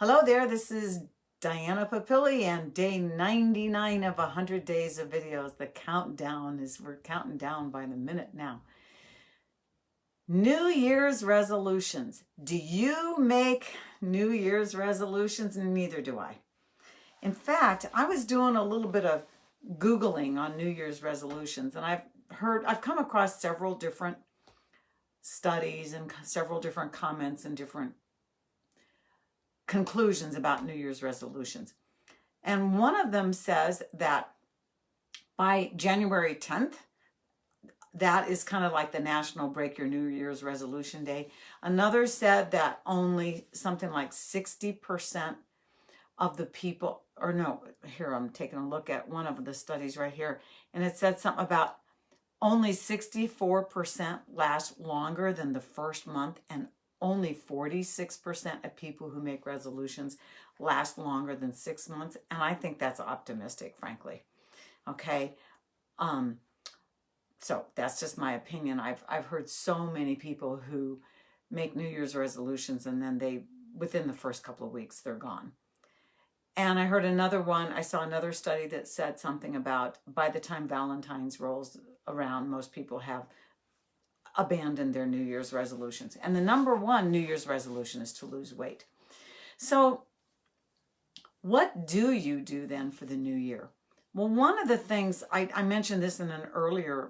Hello there, this is Diana Papilli and day 99 of 100 days of videos. The countdown we're counting down by the minute now. New Year's resolutions. Do you make New Year's resolutions? Neither do I. In fact, I was doing a little bit of Googling on New Year's resolutions, and I've come across several different studies and several different comments and different conclusions about New Year's resolutions. And one of them says that by January 10th, that is kind of like the National Break Your New Year's Resolution Day. Another said that only something like 60% of the people, or no, here I'm taking a look at one of the studies right here, and it said something about only 64% last longer than the first month, and only 46% of people who make resolutions last longer than 6 months. And I think that's optimistic, frankly. Okay. So that's just my opinion. I've heard so many people who make New Year's resolutions and then within the first couple of weeks, they're gone. And I heard I saw another study that said something about by the time Valentine's rolls around, most people have abandoned their New Year's resolutions. And the number one New Year's resolution is to lose weight. So what do you do then for the new year? Well, one of the things, I mentioned this in an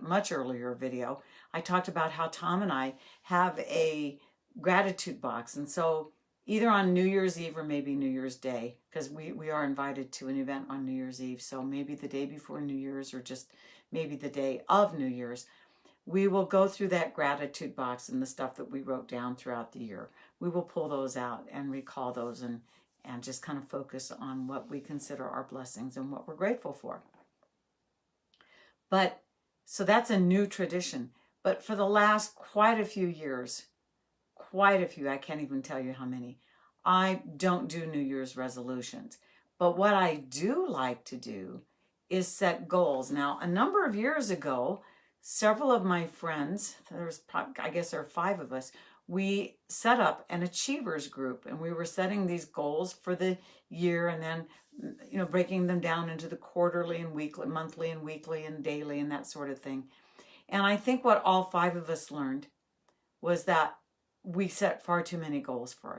much earlier video. I talked about how Tom and I have a gratitude box. And so either on New Year's Eve or maybe New Year's Day, because we are invited to an event on New Year's Eve. So maybe the day before New Year's or just maybe the day of New Year's, we will go through that gratitude box and the stuff that we wrote down throughout the year. We will pull those out and recall those and just kind of focus on what we consider our blessings and what we're grateful for. But so that's a new tradition. But for the last quite a few years, I can't even tell you how many, I don't do New Year's resolutions. But what I do like to do is set goals. Now, a number of years ago, several of my friends, I guess there are 5 of us, we set up an achievers group, and we were setting these goals for the year and then, breaking them down into the quarterly and weekly, monthly and weekly and daily and that sort of thing. And I think what all 5 of us learned was that we set far too many goals for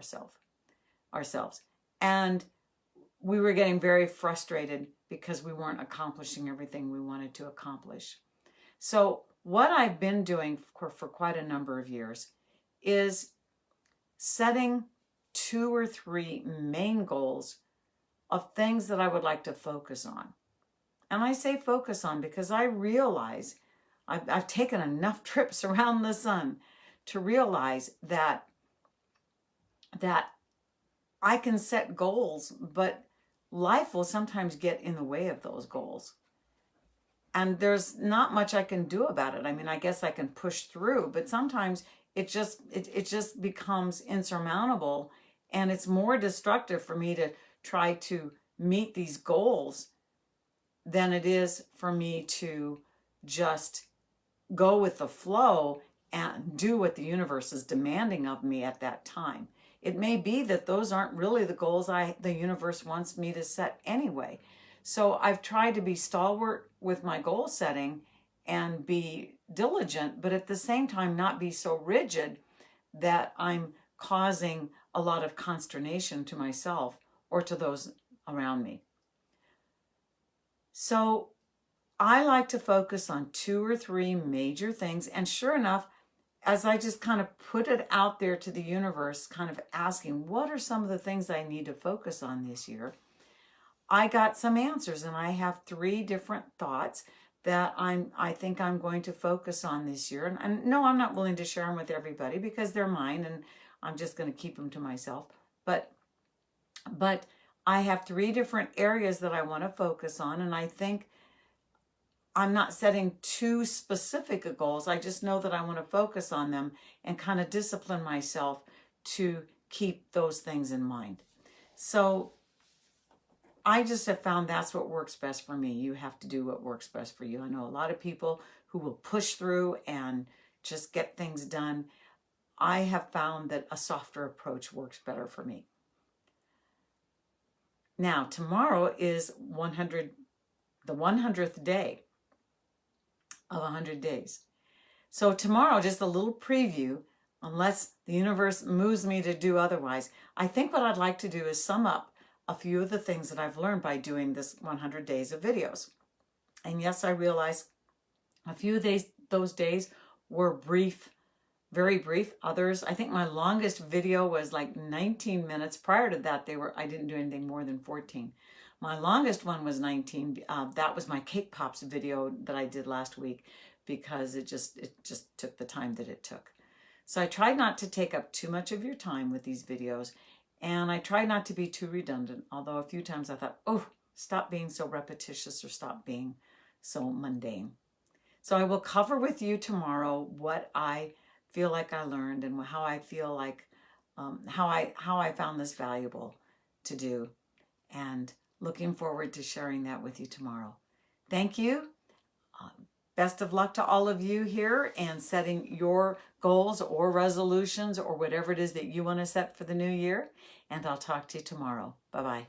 ourselves. And we were getting very frustrated because we weren't accomplishing everything we wanted to accomplish. So what I've been doing for quite a number of years is setting 2 or 3 main goals of things that I would like to focus on. And I say focus on because I realize I've taken enough trips around the sun to realize that I can set goals, but life will sometimes get in the way of those goals. And there's not much I can do about it. I mean, I guess I can push through, but sometimes it just becomes insurmountable, and it's more destructive for me to try to meet these goals than it is for me to just go with the flow and do what the universe is demanding of me at that time. It may be that those aren't really the goals the universe wants me to set anyway. So I've tried to be stalwart with my goal setting and be diligent, but at the same time not be so rigid that I'm causing a lot of consternation to myself or to those around me. So I like to focus on 2 or 3 major things. And sure enough, as I just kind of put it out there to the universe, kind of asking, what are some of the things I need to focus on this year? I got some answers, and I have 3 different thoughts that I think I'm going to focus on this year. And no, I'm not willing to share them with everybody because they're mine and I'm just going to keep them to myself. But I have 3 different areas that I want to focus on, and I think I'm not setting too specific goals. I just know that I want to focus on them and kind of discipline myself to keep those things in mind. So I just have found that's what works best for me. You have to do what works best for you. I know a lot of people who will push through and just get things done. I have found that a softer approach works better for me. Now, tomorrow is the 100th day of 100 days. So tomorrow, just a little preview, unless the universe moves me to do otherwise, I think what I'd like to do is sum up a few of the things that I've learned by doing this 100 days of videos. And yes, I realize a few of those days were brief, very brief. Others, I think my longest video was like 19 minutes. Prior to that, I didn't do anything more than 14. My longest one was 19. That was my Cake Pops video that I did last week, because it just took the time that it took. So I tried not to take up too much of your time with these videos, and I tried not to be too redundant, although a few times I thought, oh, stop being so repetitious or stop being so mundane. So I will cover with you tomorrow what I feel like I learned and how I feel like, how I found this valuable to do, and looking forward to sharing that with you tomorrow. Thank you. Best of luck to all of you here and setting your goals or resolutions or whatever it is that you want to set for the new year. And I'll talk to you tomorrow. Bye-bye.